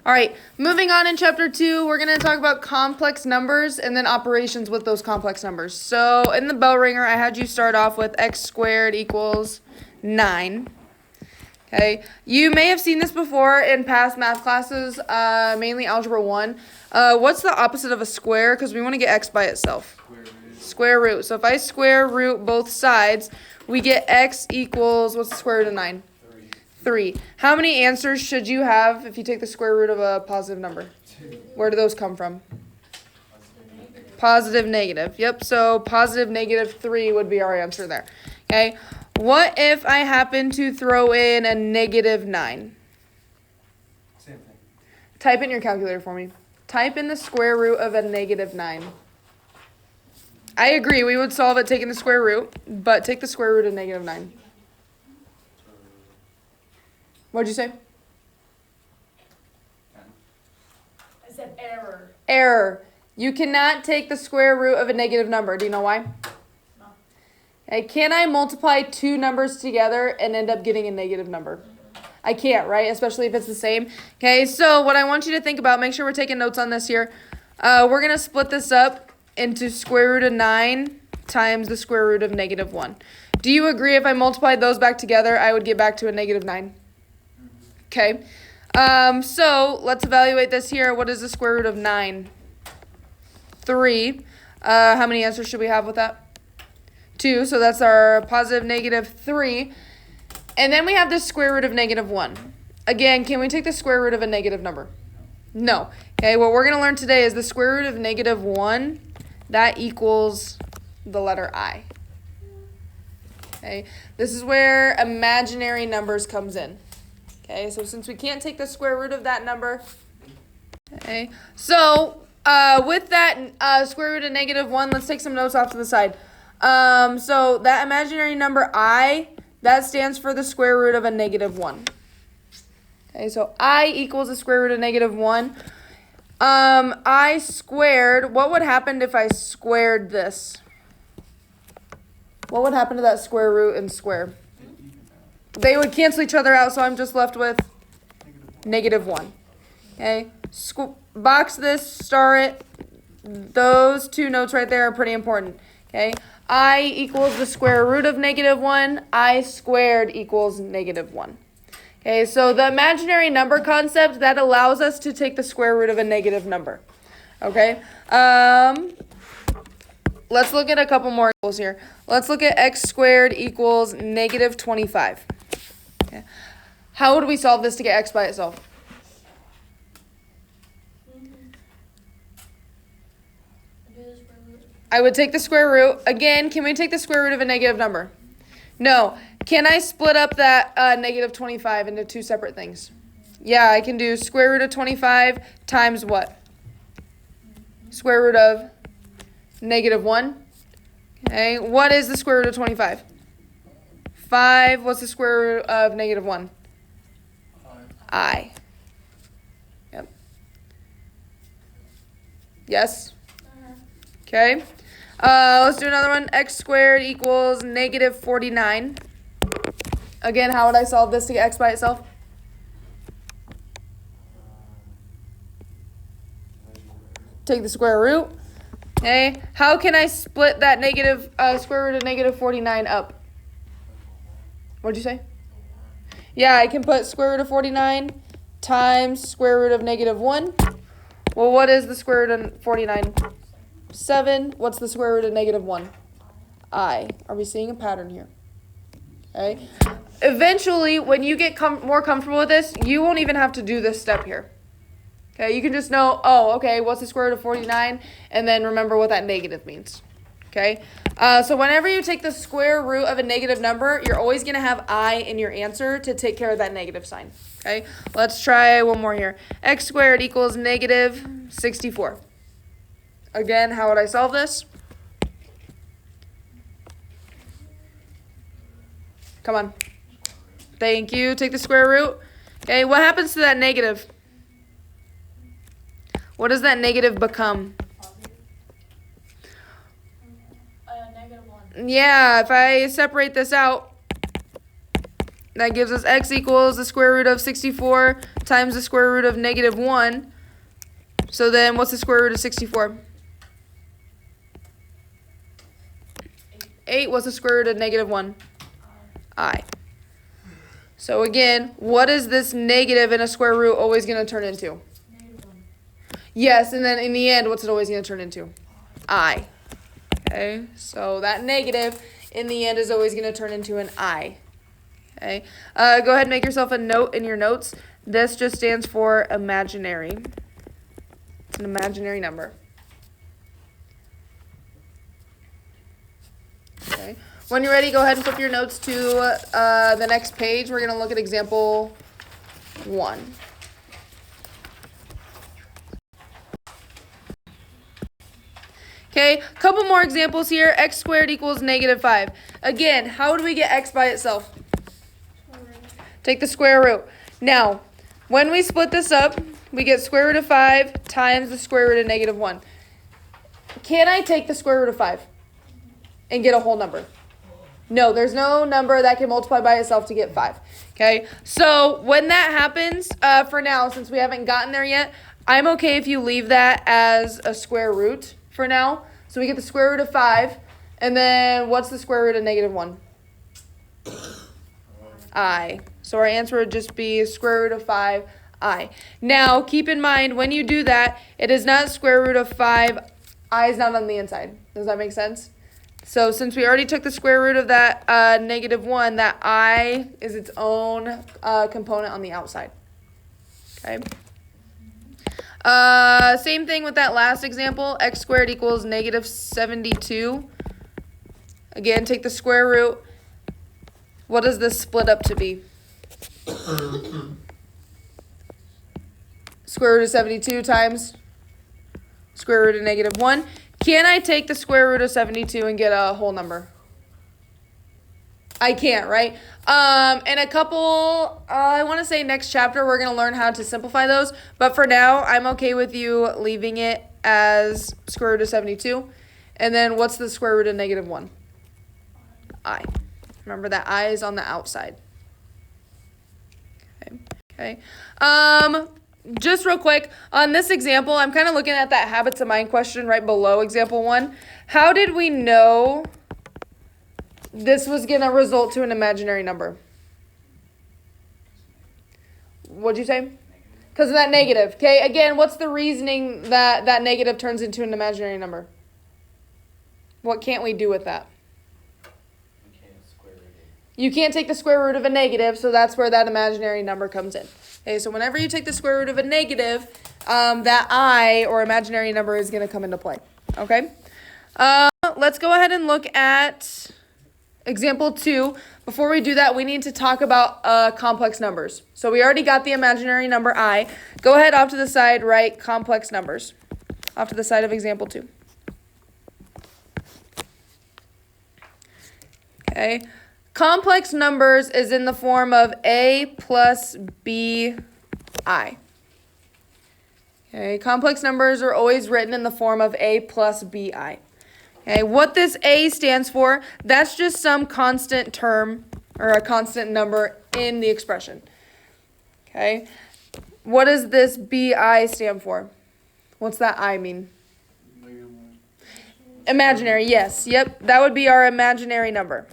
All right, moving on in chapter 2, we're going to talk about complex numbers and then operations with those complex numbers. So in the bell ringer, I had you start off with x squared equals 9. Okay, you may have seen this before in past math classes, mainly Algebra 1. What's the opposite of a square? Because we want to get x by itself. Square root. So if I square root both sides, we get x equals, what's the square root of 9? 3. How many answers should you have if you take the square root of a positive number? 2. Where do those come from? Positive, negative. Yep, so positive, negative 3 would be our answer there. Okay, what if I happen to throw in a negative 9? Same thing. Type in your calculator for me. Type in the square root of a negative 9. I agree, we would solve it taking the square root, but take the square root of negative 9. What'd you say? I said error. Error. You cannot take the square root of a negative number. Do you know why? No. Okay, can I multiply two numbers together and end up getting a negative number? I can't, right? Especially if it's the same. Okay, so what I want you to think about, make sure we're taking notes on this here. We're going to split this up into square root of 9 times the square root of negative 1. Do you agree if I multiplied those back together, I would get back to a negative 9? Okay, so let's evaluate this here. What is the square root of 9? 3. How many answers should we have with that? 2, so that's our positive negative 3. And then we have the square root of negative 1. Again, can we take the square root of a negative number? No. Okay, what we're going to learn today is the square root of negative 1, that equals the letter I. Okay, this is where imaginary numbers comes in. Okay, so since we can't take the square root of that number, okay, so with that square root of negative 1, let's take some notes off to the side. So that imaginary number I, that stands for the square root of a negative 1. Okay, so I equals the square root of negative 1. I squared, what would happen if I squared this? What would happen to that square root and square? They would cancel each other out, so I'm just left with negative 1. Okay, box this, star it. Those two notes right there are pretty important. Okay, I equals the square root of negative 1. I squared equals negative 1. Okay, so the imaginary number concept, that allows us to take the square root of a negative number. Okay, let's look at a couple more equals here. Let's look at x squared equals negative 25. Okay. How would we solve this to get x by itself? I would take the square root. Again, can we take the square root of a negative number? No. Can I split up that negative 25 into two separate things? Yeah, I can do square root of 25 times what? Square root of negative 1. Okay, what is the square root of 25? 5. What's the square root of negative 1? I. Yep. Yes? Okay. Let's do another one. X squared equals negative 49. Again, how would I solve this to get x by itself? Take the square root. Okay. How can I split that negative square root of negative 49 up? What'd you say? Yeah, I can put square root of 49 times square root of negative 1. Well, what is the square root of 49? 7. What's the square root of negative 1? I. Are we seeing a pattern here? Okay. Eventually, when you get more comfortable with this, you won't even have to do this step here. Okay, you can just know, oh, okay, what's the square root of 49? And then remember what that negative means. Okay, so whenever you take the square root of a negative number, you're always going to have I in your answer to take care of that negative sign. Okay, let's try one more here. X squared equals negative 64. Again, how would I solve this? Come on. Thank you. Take the square root. Okay, what happens to that negative? What does that negative become? Negative 1. Yeah, if I separate this out, that gives us x equals the square root of 64 times the square root of negative 1. So then what's the square root of 64? 8. What's the square root of negative 1? I. So again, what is this negative in a square root always going to turn into? Negative 1. Yes, and then in the end, what's it always going to turn into? I. Okay, so that negative in the end is always going to turn into an I. Okay, go ahead and make yourself a note in your notes. This just stands for imaginary. It's an imaginary number. Okay, when you're ready, go ahead and flip your notes to the next page. We're going to look at example 1. Okay, a couple more examples here. X squared equals negative 5. Again, how do we get x by itself? Take the square root. Now, when we split this up, we get square root of 5 times the square root of negative 1. Can I take the square root of 5 and get a whole number? No, there's no number that can multiply by itself to get 5. Okay, so when that happens, for now, since we haven't gotten there yet, I'm okay if you leave that as a square root for now. So we get the square root of 5, and then what's the square root of negative 1? I. So our answer would just be square root of 5, I. Now, keep in mind, when you do that, it is not square root of 5, I is not on the inside. Does that make sense? So since we already took the square root of that negative 1, that I is its own component on the outside. Okay. Same thing with that last example. X squared equals negative 72. Again, take the square root. What does this split up to be? Square root of 72 times square root of negative 1. Can I take the square root of 72 and get a whole number? I can't, right? In a couple, I want to say next chapter, we're going to learn how to simplify those. But for now, I'm okay with you leaving it as square root of 72. And then what's the square root of negative 1? I. Remember that I is on the outside. Okay. Just real quick, on this example, I'm kind of looking at that habits of mind question right below example 1. How did we know this was going to result to an imaginary number? What'd you say? Because of that negative. Okay, again, what's the reasoning that that negative turns into an imaginary number? What can't we do with that? You can't take the square root of a negative, so that's where that imaginary number comes in. Okay, so whenever you take the square root of a negative, that I, or imaginary number, is going to come into play. Okay? Let's go ahead and look at example 2. Before we do that, we need to talk about complex numbers. So we already got the imaginary number I. Go ahead off to the side, write complex numbers. Off to the side of example 2. Okay. Complex numbers is in the form of A plus BI. Okay, complex numbers are always written in the form of A plus BI. Okay, what this A stands for, that's just some constant term or a constant number in the expression. Okay, what does this BI stand for? What's that I mean? Imaginary, yes. Yep, that would be our imaginary number.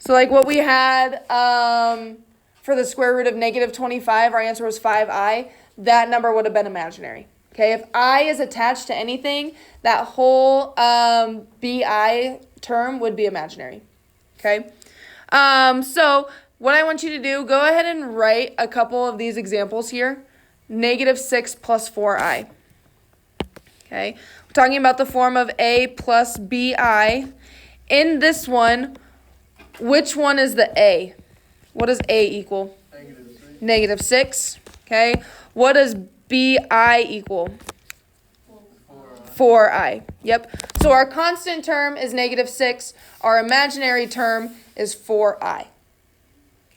So like what we had for the square root of negative 25, our answer was 5i. That number would have been imaginary. Okay, if I is attached to anything, that whole bi term would be imaginary. Okay, so what I want you to do, go ahead and write a couple of these examples here. Negative 6 plus 4i. Okay, we're talking about the form of A plus bi. In this one, which one is the A? What does A equal? Negative 6. Okay. What does BI equal? 4i. Yep. So our constant term is negative 6. Our imaginary term is 4i.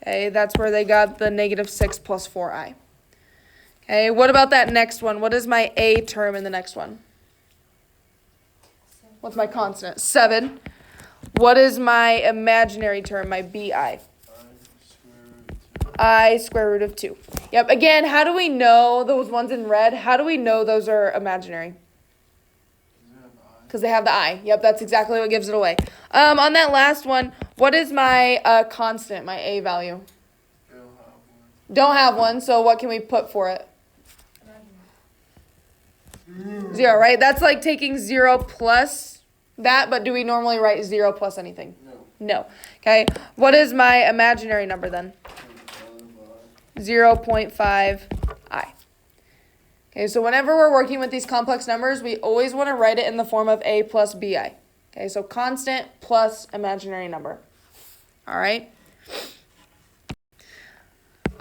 Okay. That's where they got the negative 6 plus 4i. Okay. What about that next one? What is my A term in the next one? What's my constant? 7. What is my imaginary term, my BI? I square root of 2. Yep, again, how do we know those ones in red? How do we know those are imaginary? Because they have the I. Yep, that's exactly what gives it away. On that last one, what is my constant, my A value? Don't have one, so what can we put for it? 0, right? That's like taking 0 plus that, but do we normally write 0 plus anything? No. Okay, what is my imaginary number then? 0.5 I. Okay, so whenever we're working with these complex numbers, we always want to write it in the form of A plus BI. Okay, so constant plus imaginary number. All right?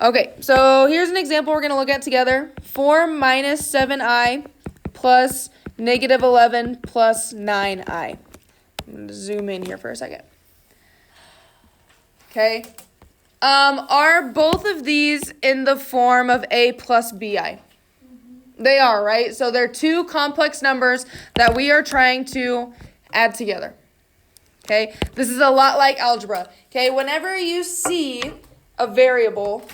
Okay, so here's an example we're going to look at together. 4 minus 7i plus negative 11 plus 9i. I'm going to zoom in here for a second. Okay. Are both of these in the form of A plus BI? They are, right? So they're two complex numbers that we are trying to add together. Okay? This is a lot like algebra. Okay? Whenever you see a variable,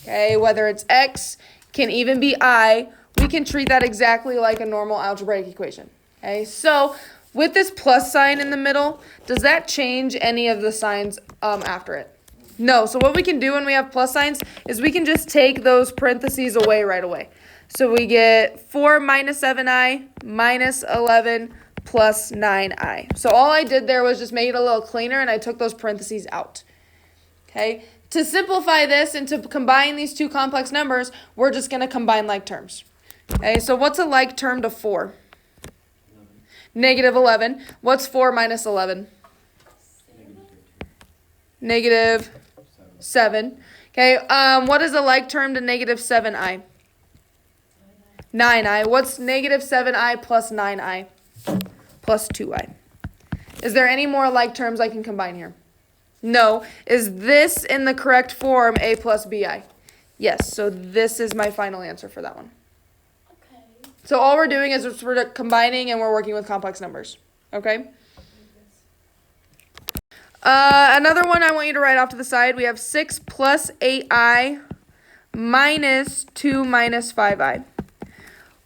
okay, whether it's x, can even be I, we can treat that exactly like a normal algebraic equation. Okay? So with this plus sign in the middle, does that change any of the signs after it? No. So what we can do when we have plus signs is we can just take those parentheses away right away. So we get 4 minus 7i minus 11 plus 9i. So all I did there was just make it a little cleaner, and I took those parentheses out. Okay? To simplify this and to combine these two complex numbers, we're just going to combine like terms. Okay? So what's a like term to 4? Negative 11. What's 4 minus 11? Negative 7. Okay? What is a like term to negative 7i? 9i. What's negative 7i plus 9i? Plus 2i. Is there any more like terms I can combine here? No. Is this in the correct form A plus BI? Yes. So this is my final answer for that one. Okay. So all we're doing is we're combining and we're working with complex numbers. Okay? Another one I want you to write off to the side. We have 6 plus 8i minus 2 minus 5i.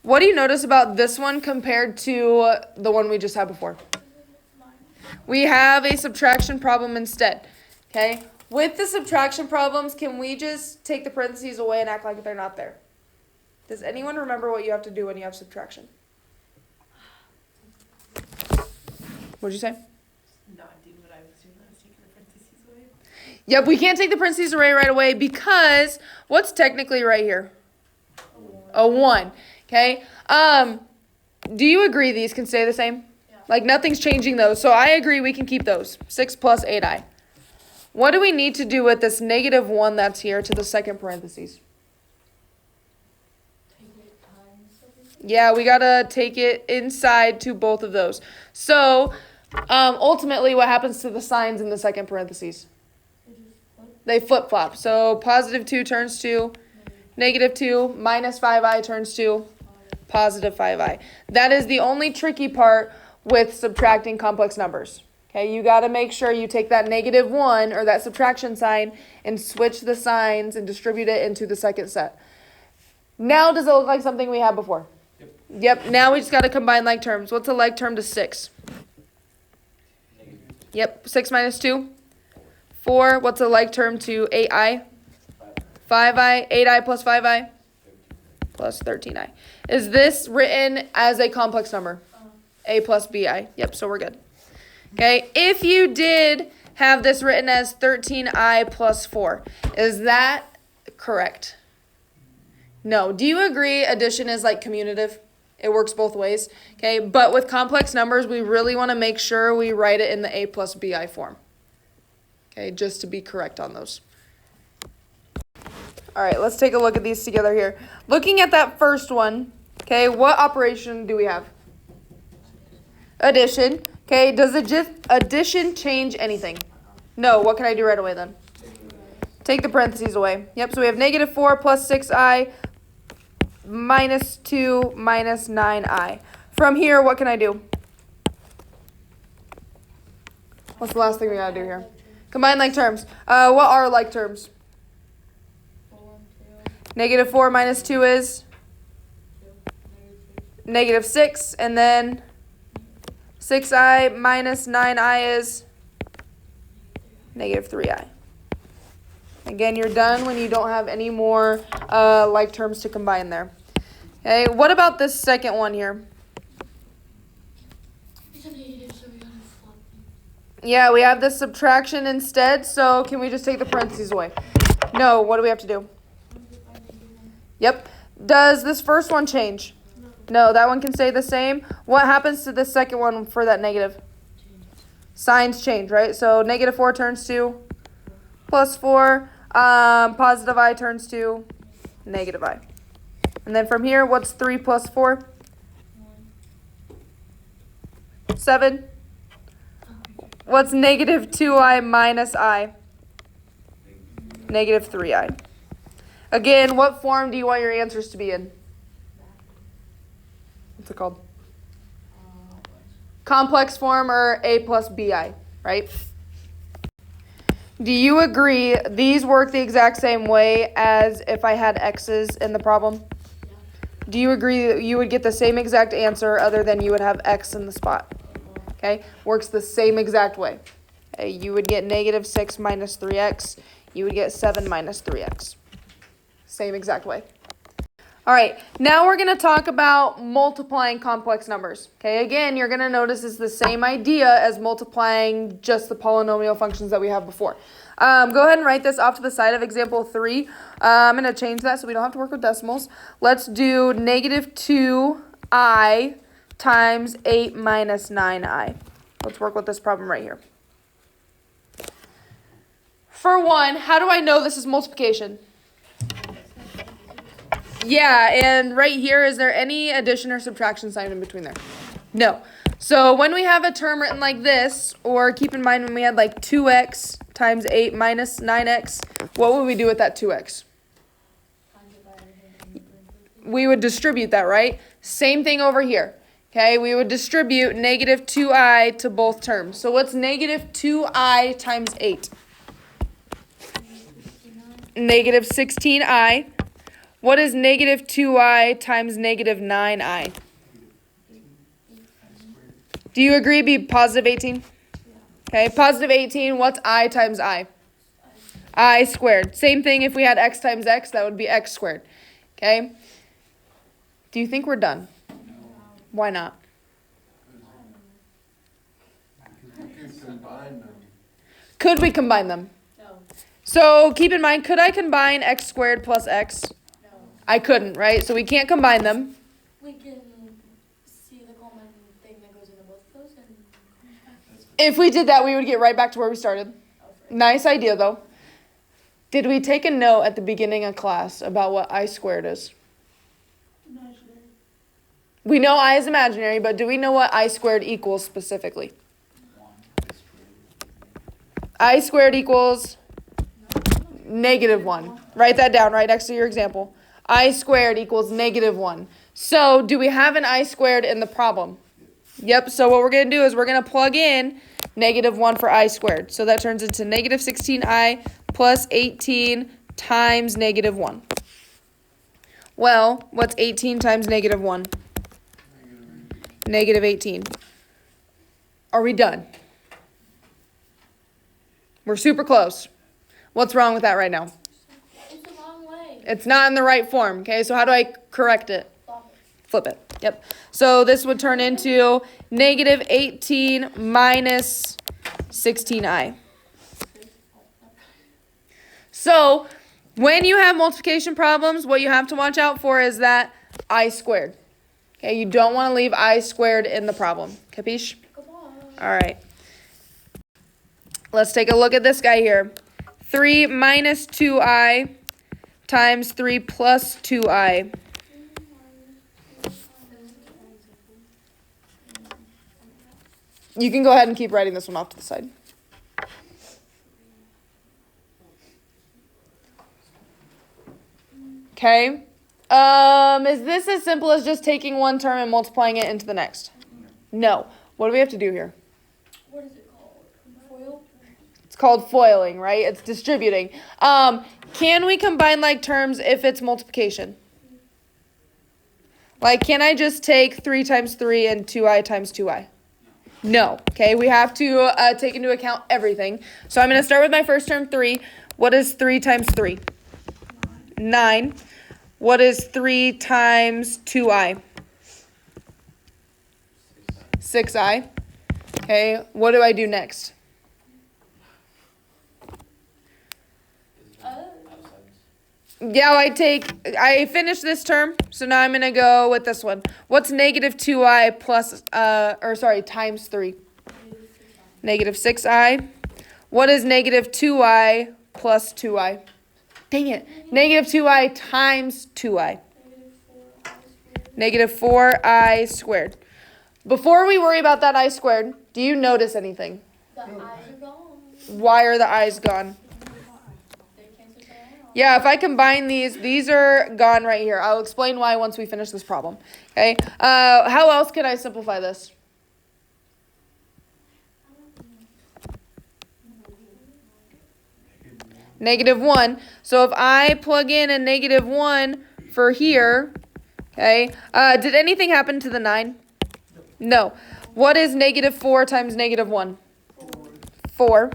What do you notice about this one compared to the one we just had before? We have a subtraction problem instead. Okay? With the subtraction problems, can we just take the parentheses away and act like they're not there? Does anyone remember what you have to do when you have subtraction? What'd you say? Not do what I was doing. I was taking the parentheses away. Yep, we can't take the parentheses away right away because what's technically right here? A 1. Okay? Do you agree these can stay the same? Yeah. Like nothing's changing those. So I agree we can keep those. 6 plus 8i. What do we need to do with this negative 1 that's here to the second parentheses? Take it times everything. Yeah, we got to take it inside to both of those. So ultimately what happens to the signs in the second parentheses? They flip-flop. So positive 2 turns to negative 2, minus 5i turns to positive 5i. That is the only tricky part with subtracting complex numbers. Okay, you got to make sure you take that negative 1 or that subtraction sign and switch the signs and distribute it into the second set. Now does it look like something we had before? Yep, now we just got to combine like terms. What's a like term to 6? Yep, 6 minus 2. 4. What's a like term to 8i? 5i. 8i plus 5i? Plus 13i. Is this written as a complex number? A plus bi. Yep, so we're good. Okay, if you did have this written as 13i plus 4, is that correct? No. Do you agree addition is like commutative? It works both ways. Okay, but with complex numbers, we really want to make sure we write it in the a plus bi form. Okay, just to be correct on those. All right, let's take a look at these together here. Looking at that first one, okay, what operation do we have? Addition. Okay, does addition change anything? No. What can I do right away then? Take the parentheses away. Yep, so we have negative 4 plus 6i minus 2 minus 9i. From here, what can I do? What's the last thing we gotta do here? Combine like terms. What are like terms? Negative 4 minus 2 is negative 6. And then 6i minus 9i is negative 3i. Again, you're done when you don't have any more like terms to combine there. Okay, what about this second one here? It's a negative, so we gotta flip. Yeah, we have this subtraction instead, so can we just take the parentheses away? No, what do we have to do? Yep. Does this first one change? No, that one can stay the same. What happens to the second one for that negative? Signs change, right? So negative 4 turns to plus 4. Positive I turns to negative I. And then from here, what's 3 plus 4? 7. What's negative 2i minus I? Negative 3i. Again, what form do you want your answers to be in? What's it called? Complex form or a plus bi, right? Do you agree these work the exact same way as if I had x's in the problem? Yeah. Do you agree that you would get the same exact answer other than you would have x in the spot? Okay, works the same exact way. Okay, you would get negative 6 minus 3x. You would get 7 minus 3x. Same exact way. All right, now we're going to talk about multiplying complex numbers. Okay, again, you're going to notice it's the same idea as multiplying just the polynomial functions that we have before. Go ahead and write this off to the side of example 3. I'm going to change that so we don't have to work with decimals. Let's do negative 2i times 8 minus 9i. Let's work with this problem right here. For one, how do I know this is multiplication? Yeah, and right here, is there any addition or subtraction sign in between there? No. So when we have a term written like this, or keep in mind when we had like 2x times 8 minus 9x, what would we do with that 2x? We would distribute that, right? Same thing over here. Okay, we would distribute negative 2i to both terms. So what's negative 2i times 8? Negative 16i. What is negative 2i times negative 9i? Do you agree it'd be positive 18? Okay, positive 18, what's I times I? I squared. Same thing if we had x times x, that would be x squared. Okay? Do you think we're done? Why not? Could we combine them? No. So keep in mind, could I combine x squared plus x? No. I couldn't, right? So we can't combine them. We can see the common thing that goes into both of those and If we did that, we would get right back to where we started. Nice idea, though. Did we take a note at the beginning of class about what I squared is? Imaginary. We know I is imaginary, but do we know what I squared equals specifically? I squared equals negative 1. Write that down right next to your example. I squared equals negative 1. So do we have an I squared in the problem? Yep, so what we're going to do is we're going to plug in negative 1 for I squared. So that turns into negative 16i plus 18 times negative 1. Well, what's 18 times negative 1? Negative 18. Are we done? We're super close. What's wrong with that right now? it's the wrong way. It's not in the right form, okay? So how do I correct it? Stop it. Flip it. Yep. So this would turn into negative 18 minus 16i. So when you have multiplication problems, what you have to watch out for is that I squared. Okay, you don't want to leave I squared in the problem. Capiche? Goodbye. All right. Let's take a look at this guy here. 3 minus 2i times 3 plus 2i. You can go ahead and keep writing this one off to the side. Okay. Is this as simple as just taking one term and multiplying it into the next? No. What do we have to do here? What is it called? Foil? It's called foiling, right? It's distributing. Can we combine like terms if it's multiplication? Like, can I just take 3 times 3 and 2i times 2i? No. Okay, we have to take into account everything. So I'm going to start with my first term, 3. What is 3 times 3? 9. What is 3 times 2i? 6i. Okay, what do I do next? Yeah, I finished this term, so now I'm going to go with this one. What's negative 2i times 3? Negative 6i. What is negative 2i plus 2i? Dang it. Negative 2i times 2i. Negative 4i squared. Before we worry about that I squared, do you notice anything? The eyes are gone. Why are the i's gone? They cancel each other out. Yeah, if I combine these are gone right here. I'll explain why once we finish this problem. Okay. How else can I simplify this? Negative 1. So if I plug in a negative 1 for here, okay, did anything happen to the 9? No. What is negative 4 times negative 1? 4.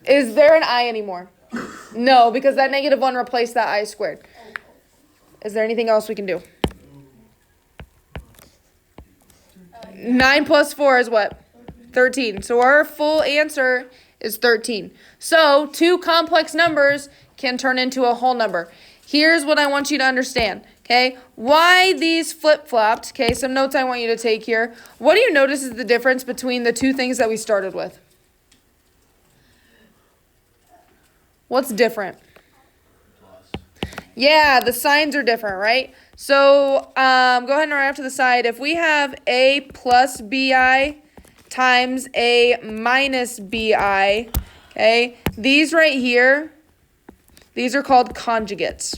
Is there an I anymore? No, because that negative 1 replaced that I squared. Is there anything else we can do? 9 plus 4 is what? 13. So our full answer is 13. So 2 complex numbers can turn into a whole number. Here's what I want you to understand, okay? Why these flip-flopped, okay? Some notes I want you to take here. What do you notice is the difference between the two things that we started with? What's different? Yeah, the signs are different, right? So go ahead and write off to the side. If we have a plus bi times a minus bi, okay, these right here, these are called conjugates.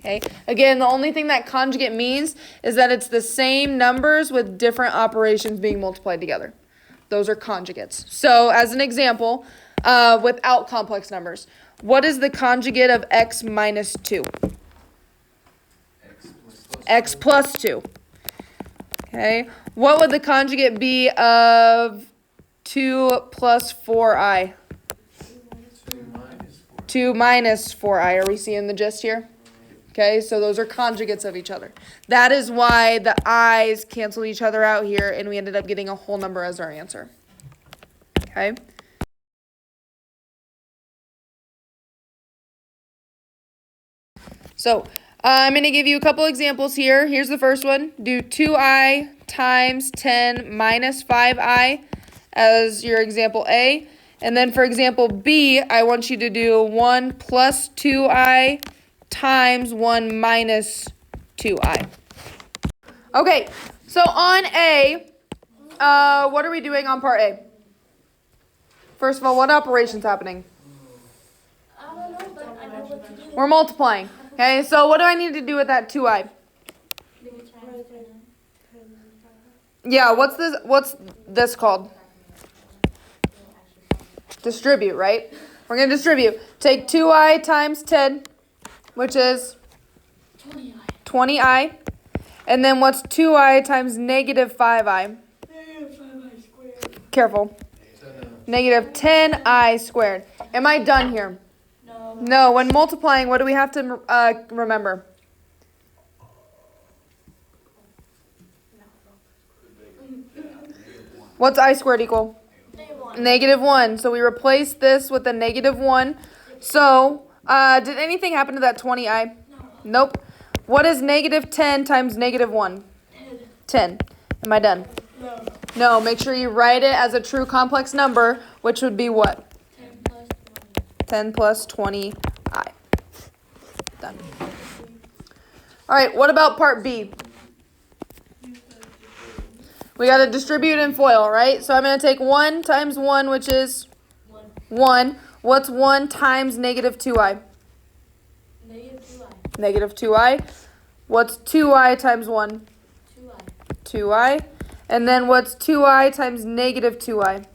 Okay, again, the only thing that conjugate means is that it's the same numbers with different operations being multiplied together. Those are conjugates. So as an example, without complex numbers, what is the conjugate of x minus 2? X plus 2. Okay, what would the conjugate be of 2 plus 4i? 2 minus 4i. Are we seeing the gist here? Okay, so those are conjugates of each other. That is why the i's canceled each other out here, and we ended up getting a whole number as our answer. Okay. So I'm going to give you a couple examples here. Here's the first one. Do 2i times 10 minus 5i as your example A. And then for example B, I want you to do 1 plus 2i times 1 minus 2i. Okay, so on A, what are we doing on part A? First of all, what operation's happening? I don't know, but I know what to do. We're multiplying. Okay, so what do I need to do with that 2i? Yeah, what's this called? Distribute, right? We're going to distribute. Take 2i times 10, which is 20i. And then what's 2i times negative 5i? Negative 5i squared. Careful. Negative 10i squared. Am I done here? No. No, when multiplying, what do we have to remember? What's I squared equal? Negative 1. So we replace this with a negative 1. So, did anything happen to that 20i? No. Nope. What is negative 10 times negative 1? 10. Am I done? No. No, make sure you write it as a true complex number, which would be what? 10 plus 20i. Done. All right, what about part B? We got to distribute and FOIL, right? So I'm going to take 1 times 1, which is 1. What's 1 times negative 2i? Negative 2i. Negative 2i. What's 2i times 1? 2i. 2i. And then what's 2i times negative 2i? Negative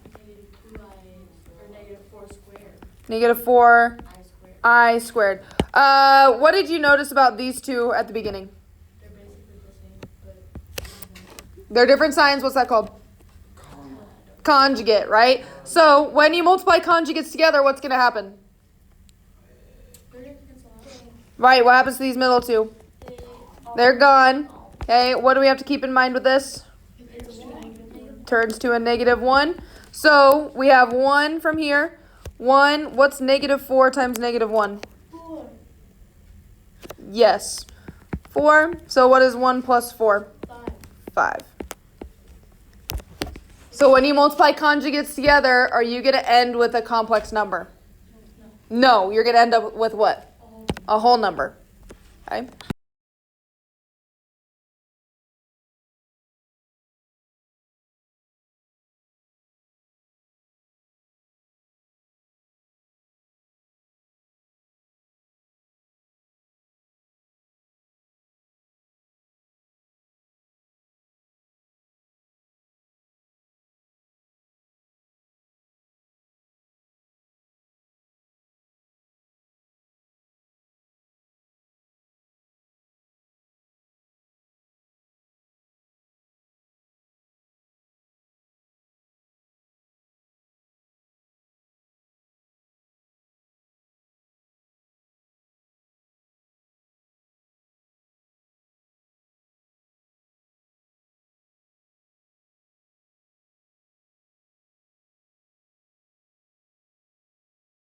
2i or negative 4 squared. Negative 4 I squared. I squared. What did you notice about these two at the beginning? They're basically the same, but They're different signs. What's that called? Conjugate, right? So when you multiply conjugates together, what's going to happen? they're gonna cancel out. Right, what happens to these middle two? They They're gone. Okay, what do we have to keep in mind with this? It's a negative. Turns to a negative 1. So we have 1 from here. 1, what's negative 4 times negative 1? 4. Yes. 4. So what is 1 plus 4? 5. 5. So when you multiply conjugates together, are you going to end with a complex number? No. No, you're going to end up with what? Oh. A whole number. Okay?